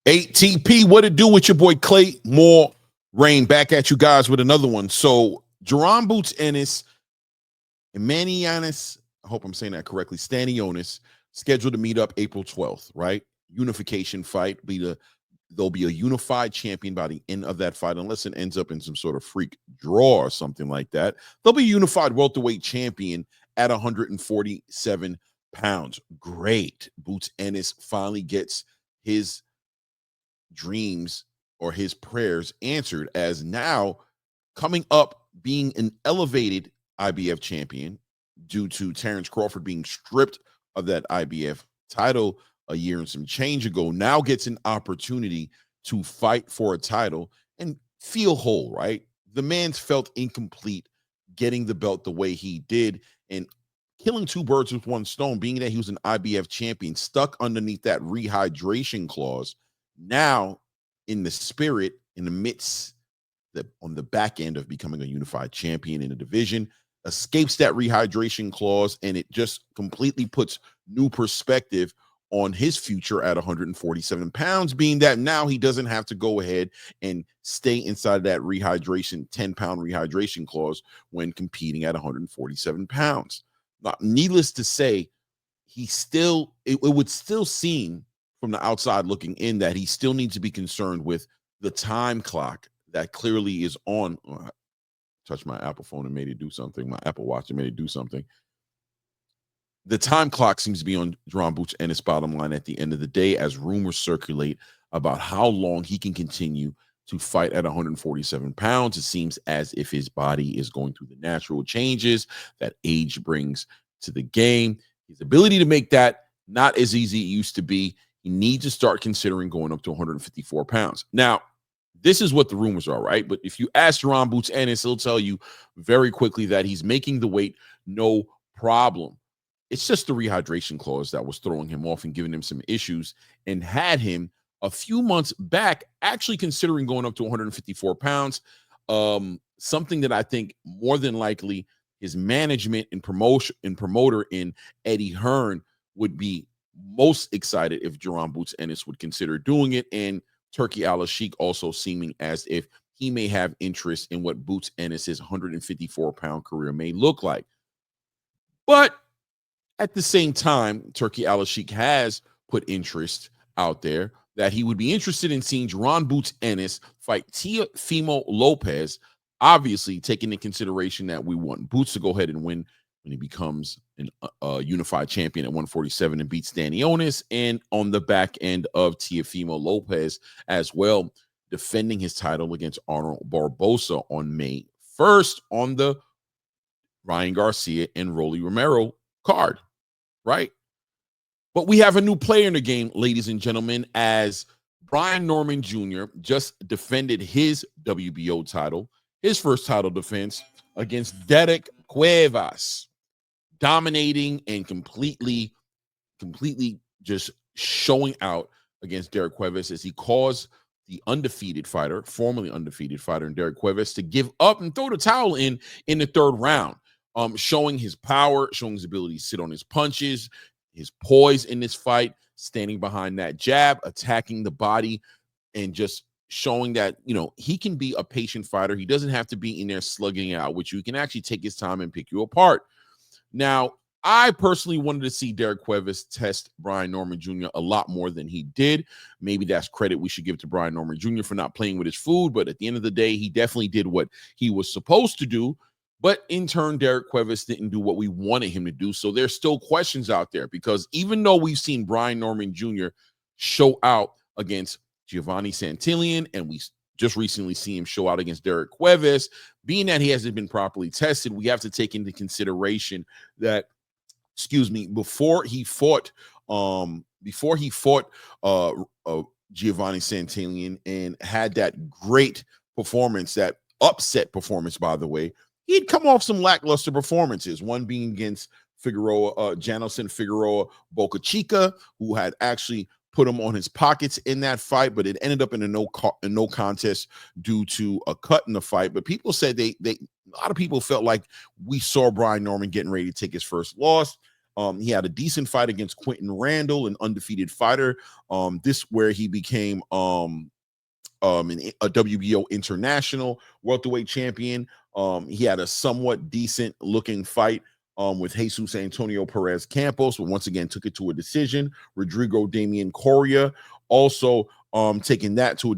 ATP, what it do with your boy Clay Moore Rain back at you guys with another one. So Jerron Boots Ennis and Manny Yanis, I hope I'm saying that correctly, Stanionis, scheduled to meet up April 12th, right? Unification fight. There'll be a unified champion by the end of that fight, unless it ends up in some sort of freak draw or something like that. There'll be a unified welterweight champion at 147 pounds. Great. Boots Ennis finally gets his dreams or his prayers answered, as now coming up being an elevated IBF champion due to Terrence Crawford being stripped of that IBF title a year and some change ago, now gets an opportunity to fight for a title and feel whole, right? The man's felt incomplete getting the belt the way he did, and killing two birds with one stone, being that he was an IBF champion, stuck underneath that rehydration clause. Now, in the spirit, in the midst, on the back end of becoming a unified champion in a division, escapes that rehydration clause, and it just completely puts new perspective on his future at 147 pounds, being that now he doesn't have to go ahead and stay inside that 10-pound rehydration clause when competing at 147 pounds. Now, needless to say, it would still seem from the outside looking in that he still needs to be concerned with the time clock that clearly is on. Oh, I touched my Apple phone and made it do something. My Apple Watch and made it do something. The time clock seems to be on Jerron Boots Ennis' bottom line at the end of the day, as rumors circulate about how long he can continue to fight at 147 pounds. It seems as if his body is going through the natural changes that age brings to the game. His ability to make that not as easy as it used to be. He needs to start considering going up to 154 pounds. Now, this is what the rumors are, right? But if you ask Jerron Boots Ennis, he'll tell you very quickly that he's making the weight no problem. It's just the rehydration clause that was throwing him off and giving him some issues, and had him a few months back actually considering going up to 154 pounds. Something that I think more than likely his management and promoter in Eddie Hearn would be most excited if Jerron Boots Ennis would consider doing it, and Turki Al-Sheikh also seeming as if he may have interest in what Boots Ennis's 154-pound career may look like. But at the same time, Turki Al-Sheikh has put interest out there that he would be interested in seeing Jerron Boots Ennis fight Teofimo Lopez, obviously taking into consideration that we want Boots to go ahead and win when he becomes a unified champion at 147 and beats Stanionis, and on the back end of Teofimo Lopez as well, defending his title against Arnold Barbosa on May 1st on the Ryan Garcia and Rolly Romero card, right? But we have a new player in the game, ladies and gentlemen, as Brian Norman Jr. just defended his WBO title, his first title defense against Derek Cuevas, dominating and completely just showing out against Derek Cuevas, as he caused the formerly undefeated fighter in Derek Cuevas, to give up and throw the towel in the third round, showing his power, showing his ability to sit on his punches, his poise in this fight, standing behind that jab, attacking the body, and just showing that, he can be a patient fighter. He doesn't have to be in there slugging out with you. He can actually take his time and pick you apart. Now, I personally wanted to see Derek Cuevas test Brian Norman Jr. a lot more than he did. Maybe that's credit we should give to Brian Norman Jr. for not playing with his food, but at the end of the day, he definitely did what he was supposed to do. But in turn, Derek Cuevas didn't do what we wanted him to do. So there's still questions out there, because even though we've seen Brian Norman Jr. show out against Giovanni Santillan, and we just recently see him show out against Derek Cuevas, being that he hasn't been properly tested, we have to take into consideration that, before he fought Giovanni Santillan and had that great performance, that upset performance, by the way, he'd come off some lackluster performances, one being against Janelson Figueroa Boca Chica, who had actually put him on his pockets in that fight, but it ended up in a no contest due to a cut in the fight. But people said a lot of people felt like we saw Brian Norman getting ready to take his first loss. He had a decent fight against Quentin Randall, an undefeated fighter. This where he became a WBO international welterweight champion. He had a somewhat decent looking fight with Jesus Antonio Perez Campos, but once again took it to a decision. Rodrigo Damian Correa also taking that to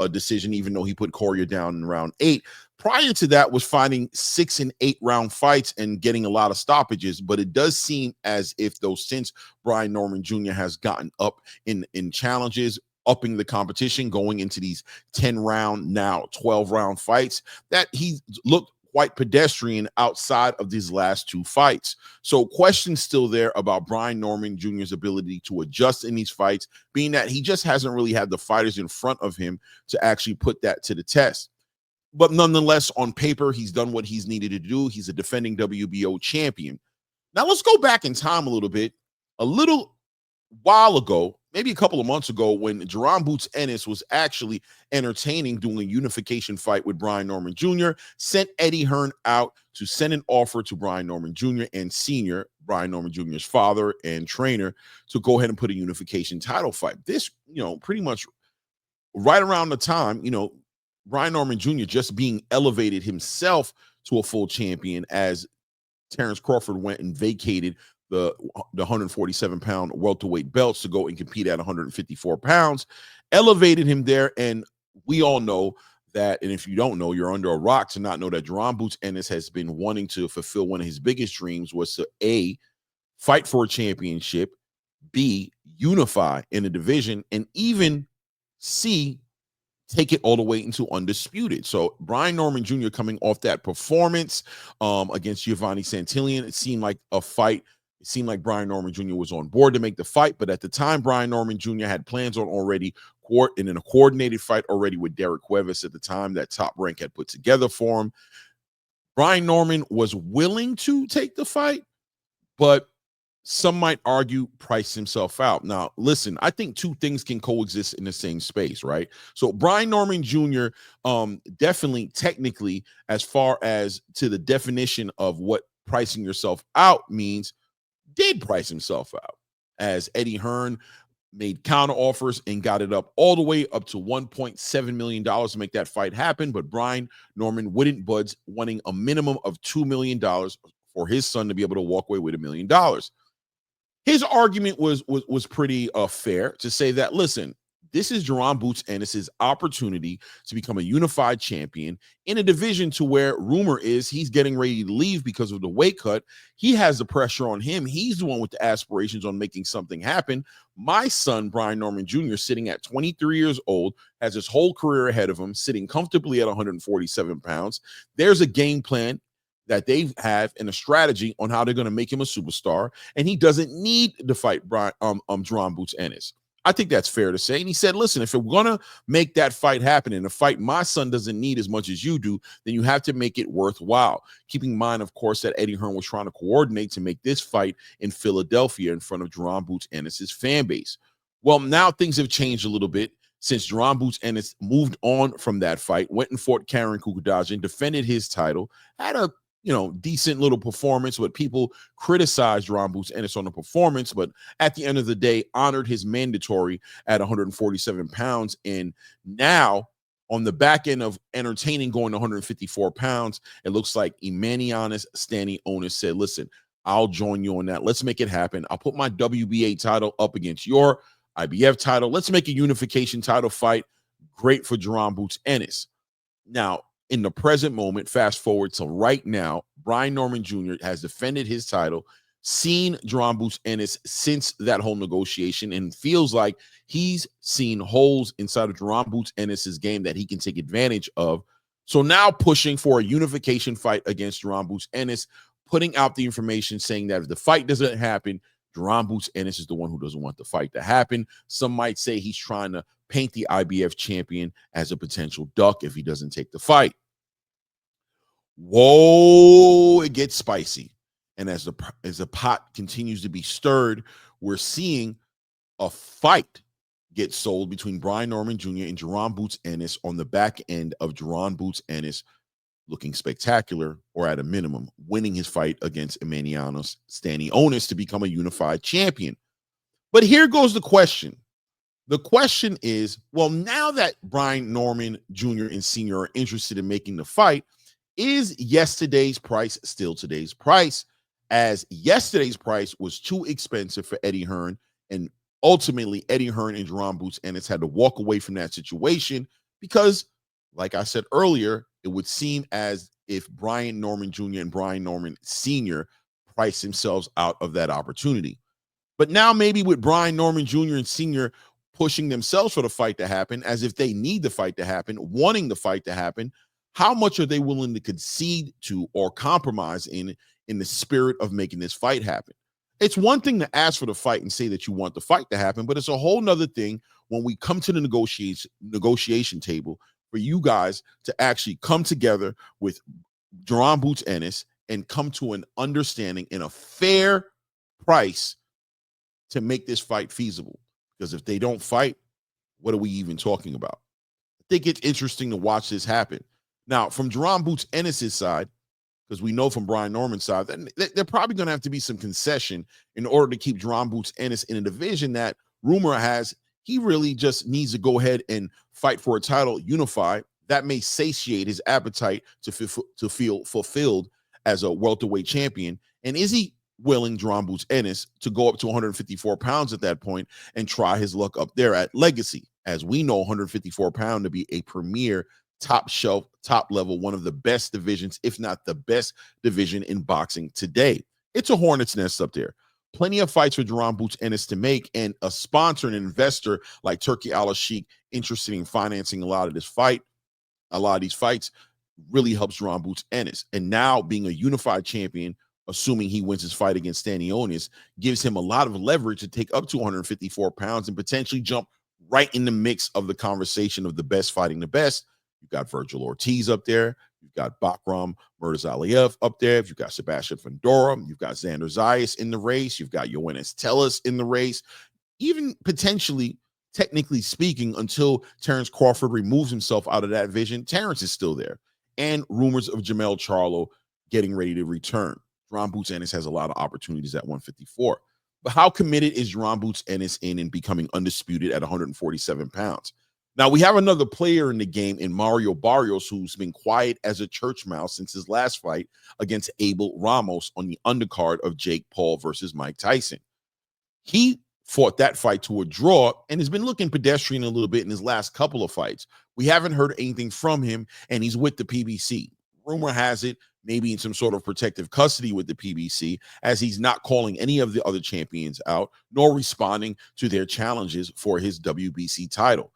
a decision, even though he put Correa down in round 8. Prior to that was fighting 6 and 8 round fights and getting a lot of stoppages, but it does seem as if though since Brian Norman Jr. has gotten up in challenges, upping the competition, going into these 10 round, now 12 round fights, that he looked quite pedestrian outside of these last 2 fights. So questions still there about Brian Norman Jr.'s ability to adjust in these fights, being that he just hasn't really had the fighters in front of him to actually put that to the test. But nonetheless, on paper, he's done what he's needed to do. He's a defending WBO champion. Now let's go back in time a little bit. A little while ago, maybe a couple of months ago, when Jerome Boots Ennis was actually entertaining doing a unification fight with Brian Norman Jr., sent Eddie Hearn out to send an offer to Brian Norman Jr. and Sr., Brian Norman Jr.'s father and trainer, to go ahead and put a unification title fight. This, pretty much right around the time, Brian Norman Jr. just being elevated himself to a full champion as Terrence Crawford went and vacated the 147-pound welterweight belts to go and compete at 154 pounds, elevated him there. And we all know that, and if you don't know, you're under a rock to not know that Jerome Boots Ennis has been wanting to fulfill one of his biggest dreams, was to A, fight for a championship, B, unify in a division, and even C, take it all the way into undisputed. So Brian Norman Jr. coming off that performance against Giovanni Santillan, it seemed like a fight. It seemed like Brian Norman Jr. was on board to make the fight, but at the time, Brian Norman Jr. had plans on already in a coordinated fight already with Derek Cuevas at the time that Top Rank had put together for him. Brian Norman was willing to take the fight, but some might argue price himself out. Now, listen, I think 2 things can coexist in the same space, right? So Brian Norman Jr. Definitely, technically, as far as to the definition of what pricing yourself out means, did price himself out, as Eddie Hearn made counter offers and got it up all the way up to $1.7 million to make that fight happen. But Brian Norman wouldn't budge, wanting a minimum of $2 million for his son to be able to walk away with $1 million. His argument was pretty fair to say that, listen, this is Jerome Boots Ennis' opportunity to become a unified champion in a division to where rumor is he's getting ready to leave because of the weight cut. He has the pressure on him. He's the one with the aspirations on making something happen. My son, Brian Norman Jr., sitting at 23 years old, has his whole career ahead of him, sitting comfortably at 147 pounds. There's a game plan that they have and a strategy on how they're going to make him a superstar, and he doesn't need to fight Jerome Boots Ennis. I think that's fair to say. And he said, listen, if we're going to make that fight happen, and a fight my son doesn't need as much as you do, then you have to make it worthwhile. Keeping in mind, of course, that Eddie Hearn was trying to coordinate to make this fight in Philadelphia in front of Jerome Boots Ennis' fan base. Well, now things have changed a little bit since Jerome Boots Ennis moved on from that fight, went and fought Karen Kukadajian, defended his title, had a decent little performance, but people criticized Jerome Boots Ennis on the performance, but at the end of the day, honored his mandatory at 147 pounds. And now, on the back end of entertaining going to 154 pounds, it looks like Emanianis Stanionis said, listen, I'll join you on that. Let's make it happen. I'll put my WBA title up against your IBF title. Let's make a unification title fight. Great for Jerome Boots Ennis. Now, in the present moment, fast forward to right now, Brian Norman Jr. has defended his title, seen Jerome Boots Ennis since that whole negotiation, and feels like he's seen holes inside of Jerome Boots Ennis' game that he can take advantage of. So now pushing for a unification fight against Jerome Boots Ennis, putting out the information saying that if the fight doesn't happen, Jerome Boots Ennis is the one who doesn't want the fight to happen. Some might say he's trying to paint the IBF champion as a potential duck if he doesn't take the fight. Whoa, it gets spicy. And as the pot continues to be stirred, we're seeing a fight get sold between Brian Norman Jr. and Jerome Boots Ennis on the back end of Jerome Boots Ennis looking spectacular, or at a minimum, winning his fight against Emiliano Stanionis to become a unified champion. But here goes the question. The question is, well, now that Brian Norman Jr. and Sr. are interested in making the fight, is yesterday's price still today's price? As yesterday's price was too expensive for Eddie Hearn, and ultimately Eddie Hearn and Jerome Boots Ennis had to walk away from that situation because, like I said earlier, it would seem as if Brian Norman Jr. and Brian Norman Sr. priced themselves out of that opportunity. But now maybe with Brian Norman Jr. and Sr. pushing themselves for the fight to happen, as if they need the fight to happen, wanting the fight to happen, how much are they willing to concede to or compromise in the spirit of making this fight happen? It's one thing to ask for the fight and say that you want the fight to happen, but it's a whole nother thing when we come to the negotiation table for you guys to actually come together with Jerome Boots Ennis and come to an understanding in a fair price to make this fight feasible. Because if they don't fight, what are we even talking about? I think it's interesting to watch this happen. Now, from Jerome Boots Ennis' side, because we know from Brian Norman's side, that they're probably going to have to be some concession in order to keep Jerome Boots Ennis in a division that rumor has he really just needs to go ahead and fight for a title unified. That may satiate his appetite to feel fulfilled as a welterweight champion. And is he willing, Jerome Boots Ennis, to go up to 154 pounds at that point and try his luck up there at Legacy? As we know, 154 pound to be a premier, top shelf, top level, one of the best divisions, if not the best division in boxing today. It's a hornet's nest up there. Plenty of fights for Jerome Boots Ennis to make, and a sponsor and investor like Turkey Al-Sheikh interested in financing a lot of these fights really helps Jerome Boots Ennis. And now being a unified champion, assuming he wins his fight against Stanionis, gives him a lot of leverage to take up to 154 pounds and potentially jump right in the mix of the conversation of the best fighting the best. You've got Virgil Ortiz up there. You've got Bakram Murtazaliev up there. You've got Sebastian Fundora. You've got Xander Zayas in the race. You've got Yoenis Tellis in the race. Even potentially, technically speaking, until Terrence Crawford removes himself out of that vision, Terrence is still there. And rumors of Jamel Charlo getting ready to return. Jerome Boots Ennis has a lot of opportunities at 154. But how committed is Jerome Boots Ennis in becoming undisputed at 147 pounds? Now, we have another player in the game in Mario Barrios, who's been quiet as a church mouse since his last fight against Abel Ramos on the undercard of Jake Paul versus Mike Tyson. He fought that fight to a draw and has been looking pedestrian a little bit in his last couple of fights. We haven't heard anything from him, and he's with the PBC. Rumor has it, maybe in some sort of protective custody with the PBC, as he's not calling any of the other champions out, nor responding to their challenges for his WBC title.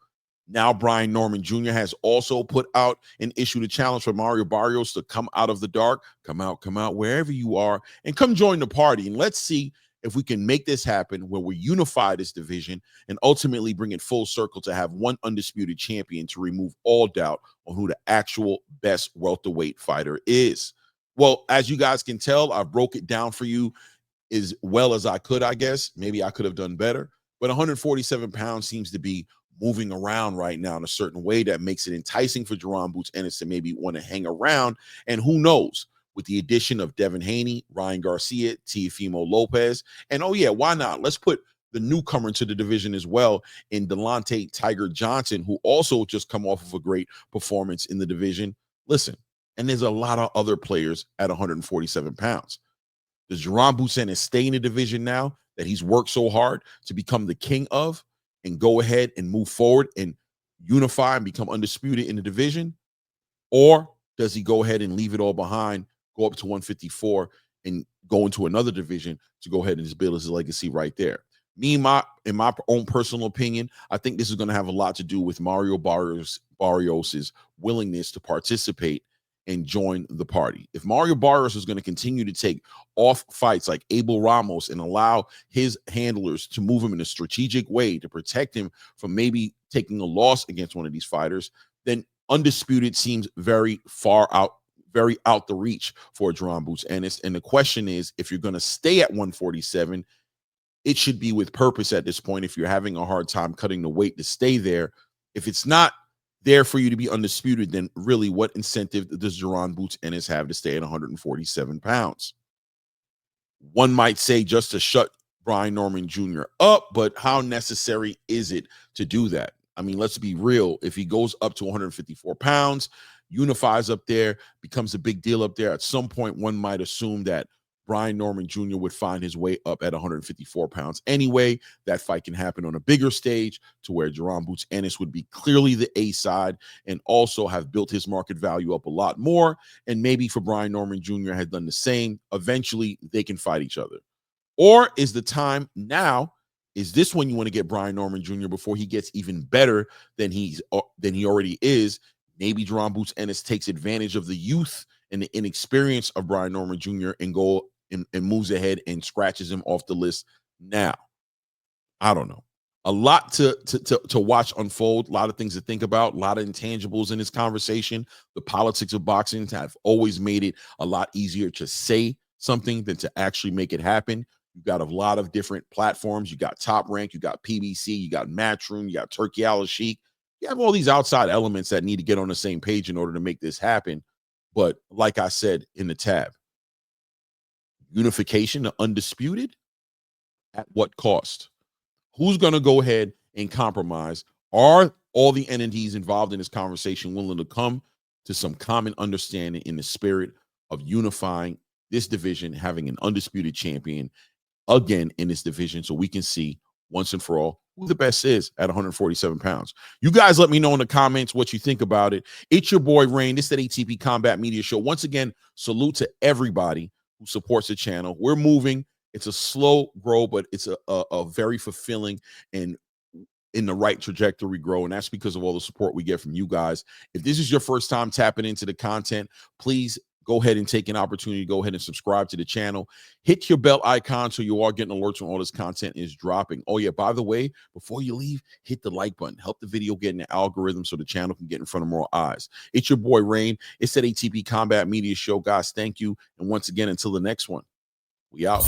Now, Brian Norman Jr. has also put out and issued a challenge for Mario Barrios to come out of the dark, come out, wherever you are, and come join the party. And let's see if we can make this happen where we unify this division and ultimately bring it full circle to have one undisputed champion to remove all doubt on who the actual best welterweight fighter is. Well, as you guys can tell, I broke it down for you as well as I could, I guess. Maybe I could have done better, but 147 pounds seems to be moving around right now in a certain way that makes it enticing for Jerome Boots Ennis to maybe want to hang around. And who knows, with the addition of Devin Haney, Ryan Garcia, Teofimo Lopez, and oh yeah, why not? Let's put the newcomer into the division as well in Delonte Tiger Johnson, who also just come off of a great performance in the division. Listen, and there's a lot of other players at 147 pounds. Does Jerome Boots Ennis stay in the division now that he's worked so hard to become the king of, and go ahead and move forward and unify and become undisputed in the division? Or does he go ahead and leave it all behind, go up to 154 and go into another division to go ahead and just build his legacy right there? In my own personal opinion, I think this is going to have a lot to do with Mario Barrios's willingness to participate and join the party. If Mario Barrios is going to continue to take off fights like Abel Ramos and allow his handlers to move him in a strategic way to protect him from maybe taking a loss against one of these fighters, then undisputed seems very far out, very out the reach for Jerome Boots Ennis. And the question is, if you're going to stay at 147, it should be with purpose at this point. If you're having a hard time cutting the weight to stay there, if it's not, there for you to be undisputed, then really what incentive does Jaron Boots Ennis have to stay at 147 pounds? One might say just to shut Brian Norman Jr. up, but how necessary is it to do that? I mean, let's be real. If he goes up to 154 pounds, unifies up there, becomes a big deal up there, at some point, one might assume that Brian Norman Jr. would find his way up at 154 pounds anyway. That fight can happen on a bigger stage to where Jaron Boots Ennis would be clearly the A side and also have built his market value up a lot more. And maybe for Brian Norman Jr. had done the same, eventually they can fight each other. Or is the time now? Is this when you want to get Brian Norman Jr. before he gets even better than he already is? Maybe Jaron Boots Ennis takes advantage of the youth and the inexperience of Brian Norman Jr. and moves ahead and scratches him off the list now. I don't know. A lot to watch unfold, a lot of things to think about, a lot of intangibles in this conversation. The politics of boxing have always made it a lot easier to say something than to actually make it happen. You've got a lot of different platforms. You got Top Rank, you got PBC, you got Matchroom, you got Turkey Al Sheik. You have all these outside elements that need to get on the same page in order to make this happen. But like I said in the tab, unification, the undisputed, at what cost? Who's going to go ahead and compromise? Are all the entities involved in this conversation willing to come to some common understanding in the spirit of unifying this division, having an undisputed champion again in this division so we can see once and for all who the best is at 147 pounds? You guys let me know in the comments what you think about it. It's your boy Rain. This is the ATP Combat Media Show. Once again, salute to everybody who supports the channel. We're moving. It's a slow grow, but it's a very fulfilling and in the right trajectory grow. And that's because of all the support we get from you guys. If this is your first time tapping into the content, please go ahead and take an opportunity to go ahead and subscribe to the channel. Hit your bell icon so you are getting alerts when all this content is dropping. Oh yeah, by the way, before you leave, hit the like button. Help the video get in the algorithm so the channel can get in front of more eyes. It's your boy Rain. It's that ATP Combat Media Show. Guys, thank you. And once again, until the next one, we out.